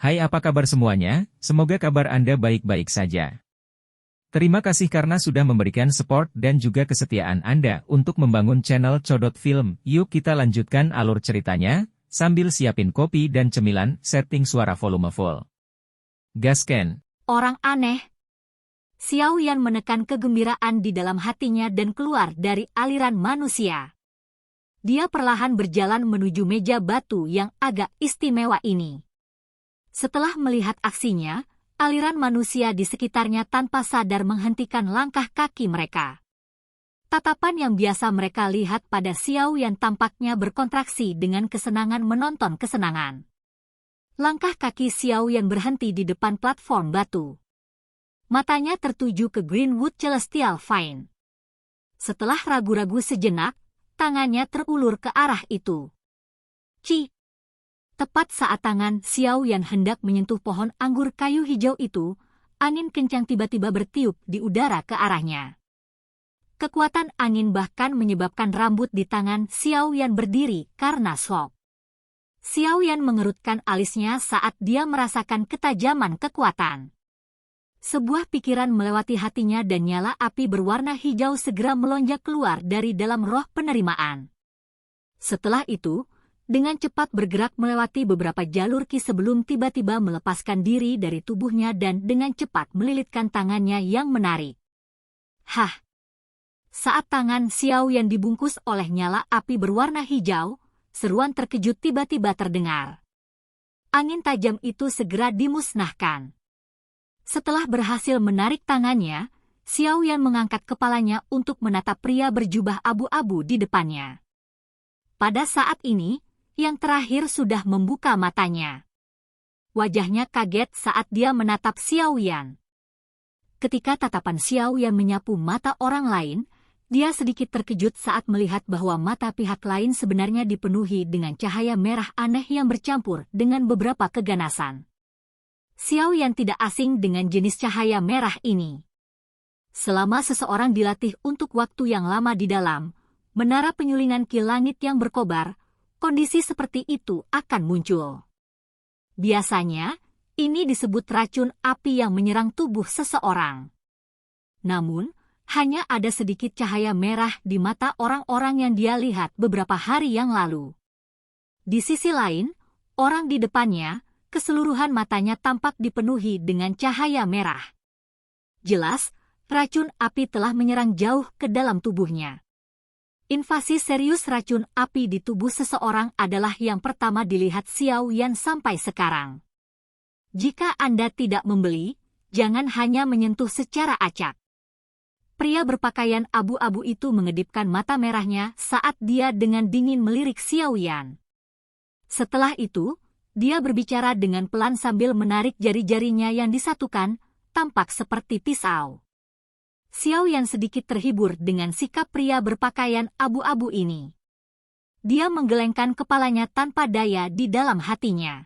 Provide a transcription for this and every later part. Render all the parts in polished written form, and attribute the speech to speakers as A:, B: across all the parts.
A: Hai, apa kabar semuanya? Semoga kabar Anda baik-baik saja. Terima kasih karena sudah memberikan support dan juga kesetiaan Anda untuk membangun channel Codot Film. Yuk kita lanjutkan alur ceritanya, sambil siapin kopi dan cemilan, setting suara volume full. Gasken.
B: Orang aneh. Xiao Yan menekan kegembiraan di dalam hatinya dan keluar dari aliran manusia. Dia perlahan berjalan menuju meja batu yang agak istimewa ini. Setelah melihat aksinya, aliran manusia di sekitarnya tanpa sadar menghentikan langkah kaki mereka. Tatapan yang biasa mereka lihat pada Xiao Yan tampaknya berkontraksi dengan kesenangan menonton kesenangan. Langkah kaki Xiao Yan berhenti di depan platform batu. Matanya tertuju ke Greenwood Celestial Vine. Setelah ragu-ragu sejenak, tangannya terulur ke arah itu. Ci! Tepat saat tangan Xiao Yan hendak menyentuh pohon anggur kayu hijau itu, angin kencang tiba-tiba bertiup di udara ke arahnya. Kekuatan angin bahkan menyebabkan rambut di tangan Xiao Yan berdiri karena shock. Xiao Yan mengerutkan alisnya saat dia merasakan ketajaman kekuatan. Sebuah pikiran melewati hatinya dan nyala api berwarna hijau segera melonjak keluar dari dalam roh penerimaan. Setelah itu, dengan cepat bergerak melewati beberapa jalur ki sebelum tiba-tiba melepaskan diri dari tubuhnya dan dengan cepat melilitkan tangannya yang menarik. Hah! Saat tangan Xiao Yan dibungkus oleh nyala api berwarna hijau, seruan terkejut tiba-tiba terdengar. Angin tajam itu segera dimusnahkan. Setelah berhasil menarik tangannya, Xiao Yan mengangkat kepalanya untuk menatap pria berjubah abu-abu di depannya. Pada saat ini, yang terakhir sudah membuka matanya. Wajahnya kaget saat dia menatap Xiao Yan. Ketika tatapan Xiao Yan menyapu mata orang lain, dia sedikit terkejut saat melihat bahwa mata pihak lain sebenarnya dipenuhi dengan cahaya merah aneh yang bercampur dengan beberapa keganasan. Xiao Yan tidak asing dengan jenis cahaya merah ini. Selama seseorang dilatih untuk waktu yang lama di dalam menara penyulingan ki langit yang berkobar, kondisi seperti itu akan muncul. Biasanya, ini disebut racun api yang menyerang tubuh seseorang. Namun, hanya ada sedikit cahaya merah di mata orang-orang yang dia lihat beberapa hari yang lalu. Di sisi lain, orang di depannya, keseluruhan matanya tampak dipenuhi dengan cahaya merah. Jelas, racun api telah menyerang jauh ke dalam tubuhnya. Invasi serius racun api di tubuh seseorang adalah yang pertama dilihat Xiao Yan sampai sekarang. Jika Anda tidak membeli, jangan hanya menyentuh secara acak. Pria berpakaian abu-abu itu mengedipkan mata merahnya saat dia dengan dingin melirik Xiao Yan. Setelah itu, dia berbicara dengan pelan sambil menarik jari-jarinya yang disatukan, tampak seperti pisau. Xiao Yan sedikit terhibur dengan sikap pria berpakaian abu-abu ini. Dia menggelengkan kepalanya tanpa daya di dalam hatinya.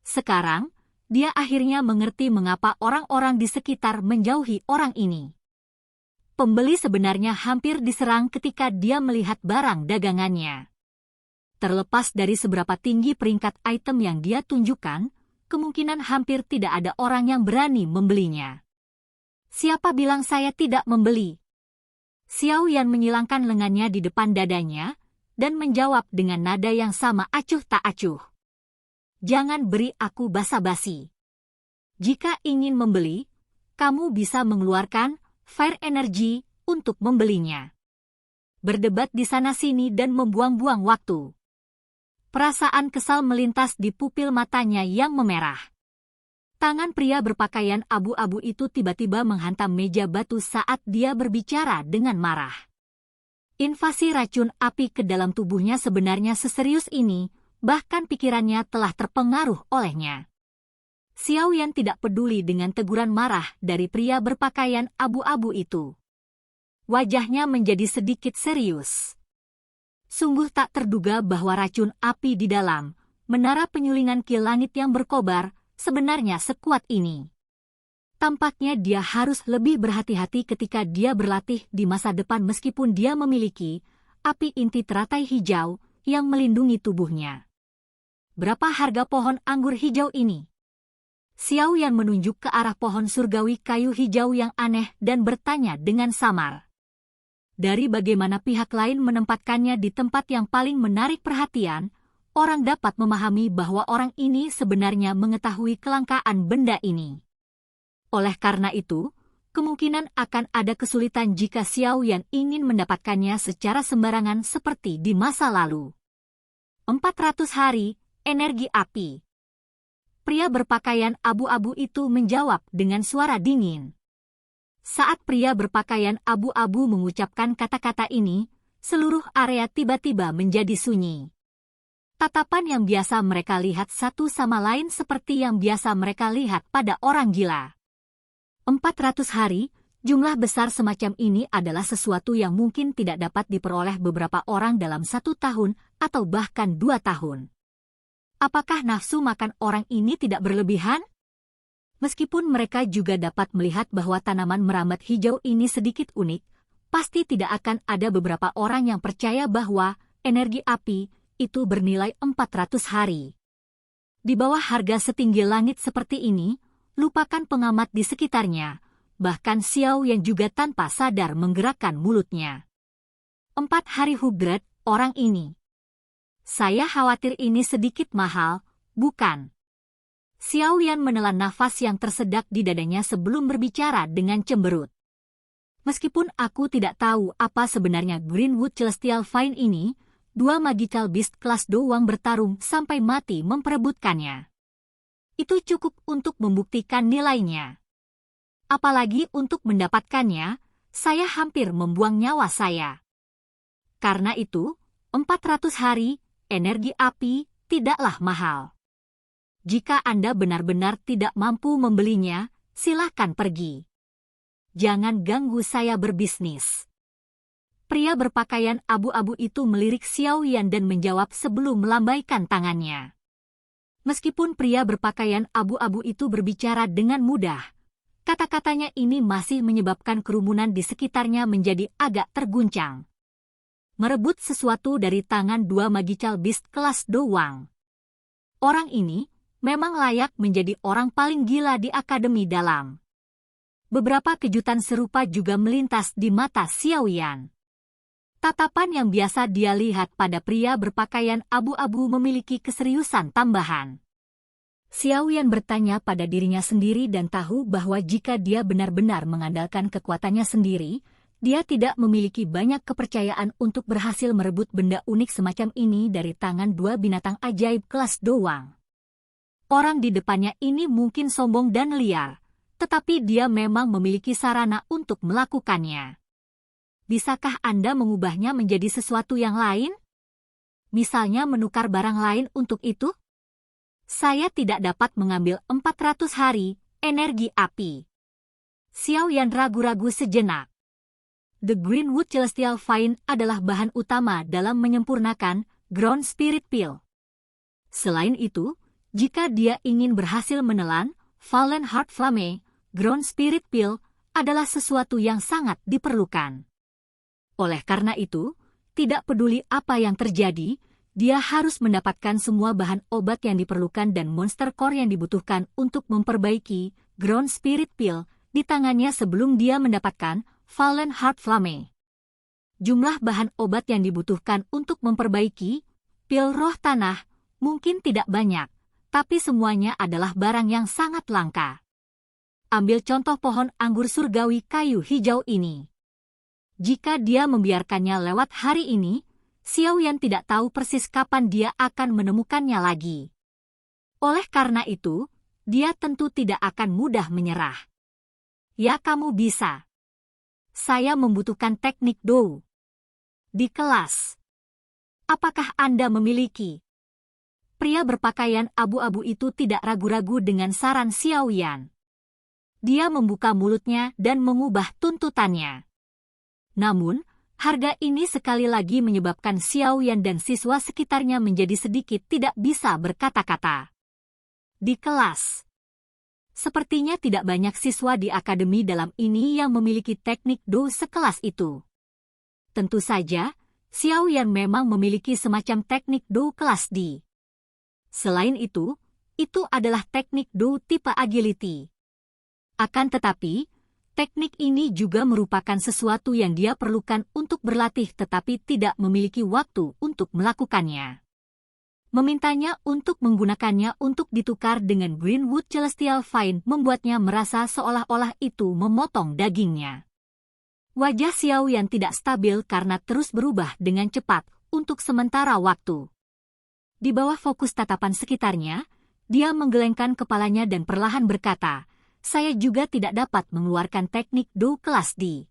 B: Sekarang, dia akhirnya mengerti mengapa orang-orang di sekitar menjauhi orang ini. Pembeli sebenarnya hampir diserang ketika dia melihat barang dagangannya. Terlepas dari seberapa tinggi peringkat item yang dia tunjukkan, kemungkinan hampir tidak ada orang yang berani membelinya. Siapa bilang saya tidak membeli? Xiao Yan menyilangkan lengannya di depan dadanya, dan menjawab dengan nada yang sama acuh tak acuh. Jangan beri aku basa-basi. Jika ingin membeli, kamu bisa mengeluarkan fire energy untuk membelinya. Berdebat di sana-sini dan membuang-buang waktu. Perasaan kesal melintas di pupil matanya yang memerah. Tangan pria berpakaian abu-abu itu tiba-tiba menghantam meja batu saat dia berbicara dengan marah. Invasi racun api ke dalam tubuhnya sebenarnya seserius ini, bahkan pikirannya telah terpengaruh olehnya. Xiao Yan tidak peduli dengan teguran marah dari pria berpakaian abu-abu itu. Wajahnya menjadi sedikit serius. Sungguh tak terduga bahwa racun api di dalam menara penyulingan ki langit yang berkobar sebenarnya sekuat ini. Tampaknya dia harus lebih berhati-hati ketika dia berlatih di masa depan meskipun dia memiliki api inti teratai hijau yang melindungi tubuhnya. Berapa harga pohon anggur hijau ini? Xiao Yan menunjuk ke arah pohon surgawi kayu hijau yang aneh dan bertanya dengan samar. Dari bagaimana pihak lain menempatkannya di tempat yang paling menarik perhatian, orang dapat memahami bahwa orang ini sebenarnya mengetahui kelangkaan benda ini. Oleh karena itu, kemungkinan akan ada kesulitan jika Xiao Yan ingin mendapatkannya secara sembarangan seperti di masa lalu. 400 hari, energi api. Pria berpakaian abu-abu itu menjawab dengan suara dingin. Saat pria berpakaian abu-abu mengucapkan kata-kata ini, seluruh area tiba-tiba menjadi sunyi. Tatapan yang biasa mereka lihat satu sama lain seperti yang biasa mereka lihat pada orang gila. 400 hari, jumlah besar semacam ini adalah sesuatu yang mungkin tidak dapat diperoleh beberapa orang dalam 1 tahun atau bahkan 2 tahun. Apakah nafsu makan orang ini tidak berlebihan? Meskipun mereka juga dapat melihat bahwa tanaman merambat hijau ini sedikit unik, pasti tidak akan ada beberapa orang yang percaya bahwa energi api itu bernilai 400 hari. Di bawah harga setinggi langit seperti ini, lupakan pengamat di sekitarnya, bahkan Xiao yang juga tanpa sadar menggerakkan mulutnya. 4 hari hubret, orang ini. Saya khawatir ini sedikit mahal, bukan? Xiao Yan menelan nafas yang tersedak di dadanya sebelum berbicara dengan cemberut. Meskipun aku tidak tahu apa sebenarnya Greenwood Celestial Vine ini, 2 magical beast kelas doang bertarung sampai mati memperebutkannya. Itu cukup untuk membuktikan nilainya. Apalagi untuk mendapatkannya, saya hampir membuang nyawa saya. Karena itu, 400 hari, energi api, tidaklah mahal. Jika Anda benar-benar tidak mampu membelinya, silakan pergi. Jangan ganggu saya berbisnis. Pria berpakaian abu-abu itu melirik Xiao Yan dan menjawab sebelum melambaikan tangannya. Meskipun pria berpakaian abu-abu itu berbicara dengan mudah, kata-katanya ini masih menyebabkan kerumunan di sekitarnya menjadi agak terguncang. Merebut sesuatu dari tangan 2 magical beast kelas doang. Orang ini memang layak menjadi orang paling gila di Akademi Dalam. Beberapa kejutan serupa juga melintas di mata Xiao Yan. Tatapan yang biasa dia lihat pada pria berpakaian abu-abu memiliki keseriusan tambahan. Xiao Yan bertanya pada dirinya sendiri dan tahu bahwa jika dia benar-benar mengandalkan kekuatannya sendiri, dia tidak memiliki banyak kepercayaan untuk berhasil merebut benda unik semacam ini dari tangan 2 binatang ajaib kelas doang. Orang di depannya ini mungkin sombong dan liar, tetapi dia memang memiliki sarana untuk melakukannya. Bisakah Anda mengubahnya menjadi sesuatu yang lain? Misalnya menukar barang lain untuk itu? Saya tidak dapat mengambil 400 hari, energi api. Xiao Yan ragu-ragu sejenak. The Greenwood Celestial Vine adalah bahan utama dalam menyempurnakan Ground Spirit Pill. Selain itu, jika dia ingin berhasil menelan Fallen Heart Flame, Ground Spirit Pill adalah sesuatu yang sangat diperlukan. Oleh karena itu, tidak peduli apa yang terjadi, dia harus mendapatkan semua bahan obat yang diperlukan dan monster core yang dibutuhkan untuk memperbaiki Ground Spirit Pill di tangannya sebelum dia mendapatkan Fallen Heart Flame. Jumlah bahan obat yang dibutuhkan untuk memperbaiki pil roh tanah mungkin tidak banyak, tapi semuanya adalah barang yang sangat langka. Ambil contoh pohon anggur surgawi kayu hijau ini. Jika dia membiarkannya lewat hari ini, Xiao Yan tidak tahu persis kapan dia akan menemukannya lagi. Oleh karena itu, dia tentu tidak akan mudah menyerah. Ya, kamu bisa. Saya membutuhkan teknik Dou. Di kelas. Apakah Anda memiliki? Pria berpakaian abu-abu itu tidak ragu-ragu dengan saran Xiao Yan. Dia membuka mulutnya dan mengubah tuntutannya. Namun, harga ini sekali lagi menyebabkan Xiao Yan dan siswa sekitarnya menjadi sedikit tidak bisa berkata-kata. Di kelas. Sepertinya tidak banyak siswa di Akademi Dalam ini yang memiliki teknik Dou sekelas itu. Tentu saja, Xiao Yan memang memiliki semacam teknik Dou kelas D. Selain itu, itu adalah teknik Do tipe agility. Akan tetapi, teknik ini juga merupakan sesuatu yang dia perlukan untuk berlatih tetapi tidak memiliki waktu untuk melakukannya. Memintanya untuk menggunakannya untuk ditukar dengan Greenwood Celestial Vine membuatnya merasa seolah-olah itu memotong dagingnya. Wajah Xiaoyan tidak stabil karena terus berubah dengan cepat untuk sementara waktu. Di bawah fokus tatapan sekitarnya, dia menggelengkan kepalanya dan perlahan berkata, "Saya juga tidak dapat mengeluarkan teknik Do kelas D."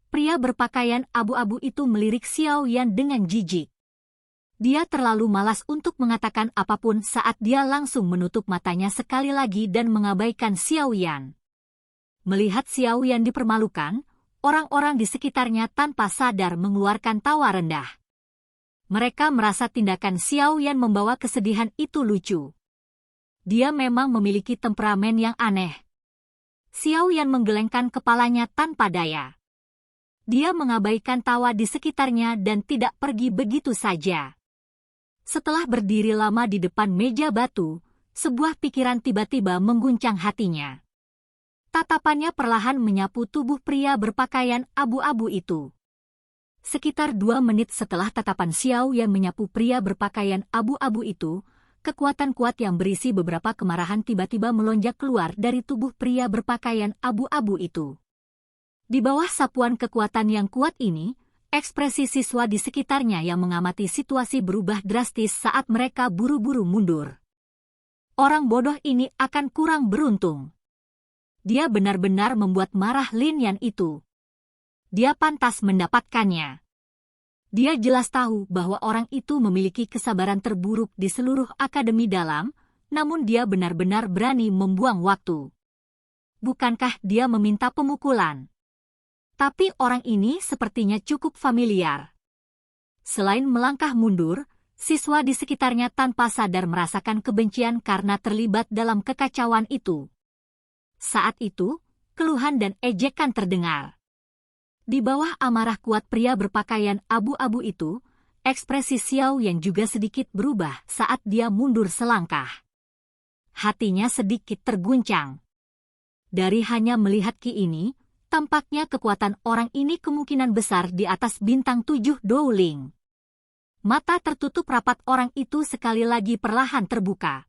B: Pria berpakaian abu-abu itu melirik Xiaoyan dengan jijik. Dia terlalu malas untuk mengatakan apapun saat dia langsung menutup matanya sekali lagi dan mengabaikan Xiaoyan. Melihat Xiaoyan dipermalukan, orang-orang di sekitarnya tanpa sadar mengeluarkan tawa rendah. Mereka merasa tindakan Xiaoyan membawa kesedihan itu lucu. Dia memang memiliki temperamen yang aneh. Xiaoyan menggelengkan kepalanya tanpa daya. Dia mengabaikan tawa di sekitarnya dan tidak pergi begitu saja. Setelah berdiri lama di depan meja batu, sebuah pikiran tiba-tiba mengguncang hatinya. Tatapannya perlahan menyapu tubuh pria berpakaian abu-abu itu. Sekitar 2 menit setelah tatapan Xiaoyan menyapu pria berpakaian abu-abu itu, kekuatan kuat yang berisi beberapa kemarahan tiba-tiba melonjak keluar dari tubuh pria berpakaian abu-abu itu. Di bawah sapuan kekuatan yang kuat ini, ekspresi siswa di sekitarnya yang mengamati situasi berubah drastis saat mereka buru-buru mundur. Orang bodoh ini akan kurang beruntung. Dia benar-benar membuat marah Lin Yan itu. Dia pantas mendapatkannya. Dia jelas tahu bahwa orang itu memiliki kesabaran terburuk di seluruh akademi dalam, namun dia benar-benar berani membuang waktu. Bukankah dia meminta pemukulan? Tapi orang ini sepertinya cukup familiar. Selain melangkah mundur, siswa di sekitarnya tanpa sadar merasakan kebencian karena terlibat dalam kekacauan itu. Saat itu, keluhan dan ejekan terdengar. Di bawah amarah kuat pria berpakaian abu-abu itu, ekspresi Xiao yang juga sedikit berubah saat dia mundur selangkah. Hatinya sedikit terguncang. Dari hanya melihat Ki ini, tampaknya kekuatan orang ini kemungkinan besar di atas bintang 7 Dowling. Mata tertutup rapat orang itu sekali lagi perlahan terbuka.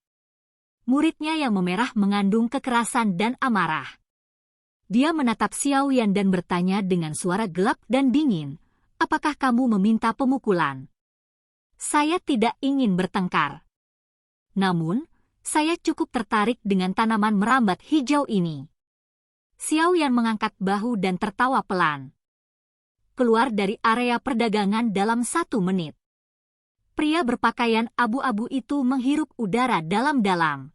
B: Muridnya yang memerah mengandung kekerasan dan amarah. Dia menatap Xiaoyan dan bertanya dengan suara gelap dan dingin, "Apakah kamu meminta pemukulan?" "Saya tidak ingin bertengkar. Namun, saya cukup tertarik dengan tanaman merambat hijau ini." Xiaoyan mengangkat bahu dan tertawa pelan. Keluar dari area perdagangan dalam 1 menit. Pria berpakaian abu-abu itu menghirup udara dalam-dalam.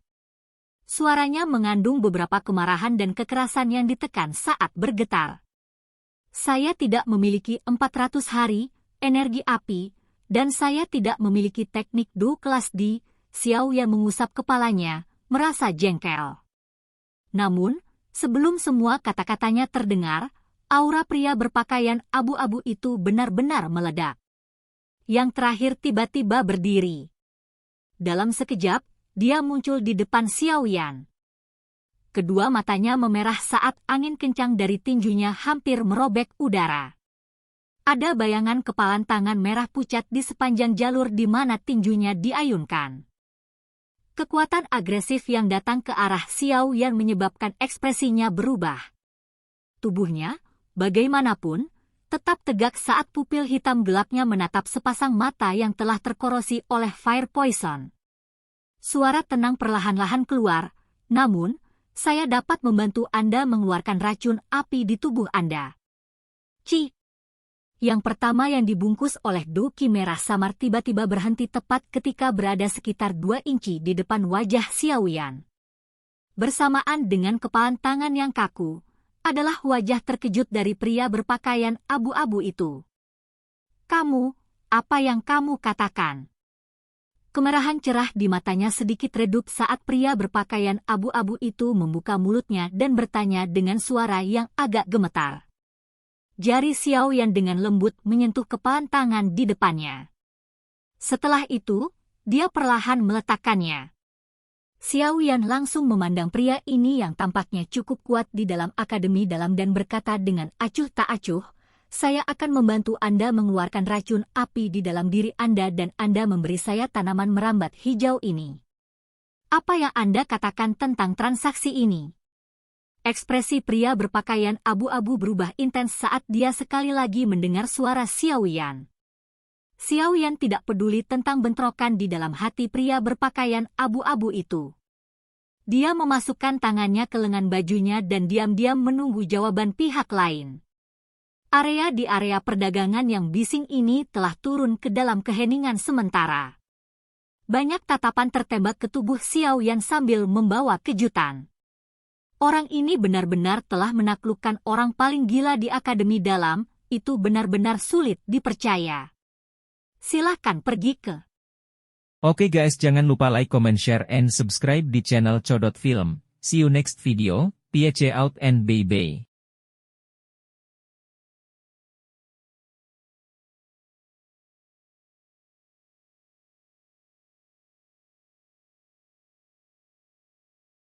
B: Suaranya mengandung beberapa kemarahan dan kekerasan yang ditekan saat bergetar. "Saya tidak memiliki 400 hari, energi api, dan saya tidak memiliki teknik Do kelas D." Xiaoyan mengusap kepalanya, merasa jengkel. Namun, sebelum semua kata-katanya terdengar, aura pria berpakaian abu-abu itu benar-benar meledak. Yang terakhir tiba-tiba berdiri. Dalam sekejap, dia muncul di depan Xiaoyan. Kedua matanya memerah saat angin kencang dari tinjunya hampir merobek udara. Ada bayangan kepalan tangan merah pucat di sepanjang jalur di mana tinjunya diayunkan. Kekuatan agresif yang datang ke arah Xiaoyan menyebabkan ekspresinya berubah. Tubuhnya, bagaimanapun, tetap tegak saat pupil hitam gelapnya menatap sepasang mata yang telah terkorosi oleh fire poison. Suara tenang perlahan-lahan keluar, "Namun, saya dapat membantu Anda mengeluarkan racun api di tubuh Anda." "Ci." Yang pertama yang dibungkus oleh Do Ki merah samar tiba-tiba berhenti tepat ketika berada sekitar 2 inci di depan wajah Xiaoyan. Bersamaan dengan kepalan tangan yang kaku, adalah wajah terkejut dari pria berpakaian abu-abu itu. "Kamu, apa yang kamu katakan?" Kemerahan cerah di matanya sedikit redup saat pria berpakaian abu-abu itu membuka mulutnya dan bertanya dengan suara yang agak gemetar. Jari Xiaoyan dengan lembut menyentuh kepalan tangan di depannya. Setelah itu, dia perlahan meletakkannya. Xiao Yan langsung memandang pria ini yang tampaknya cukup kuat di dalam akademi dalam dan berkata dengan acuh tak acuh, "Saya akan membantu Anda mengeluarkan racun api di dalam diri Anda dan Anda memberi saya tanaman merambat hijau ini. Apa yang Anda katakan tentang transaksi ini?" Ekspresi pria berpakaian abu-abu berubah intens saat dia sekali lagi mendengar suara Xiao Yan. Xiao Yan tidak peduli tentang bentrokan di dalam hati pria berpakaian abu-abu itu. Dia memasukkan tangannya ke lengan bajunya dan diam-diam menunggu jawaban pihak lain. Di area perdagangan yang bising ini telah turun ke dalam keheningan sementara. Banyak tatapan tertembak ke tubuh Xiao Yan sambil membawa kejutan. Orang ini benar-benar telah menaklukkan orang paling gila di akademi dalam, itu benar-benar sulit dipercaya. Silahkan pergi ke.
A: Oke guys, jangan lupa like, comment, share, and subscribe di channel Codot Film. See you next video, peace out and bye-bye.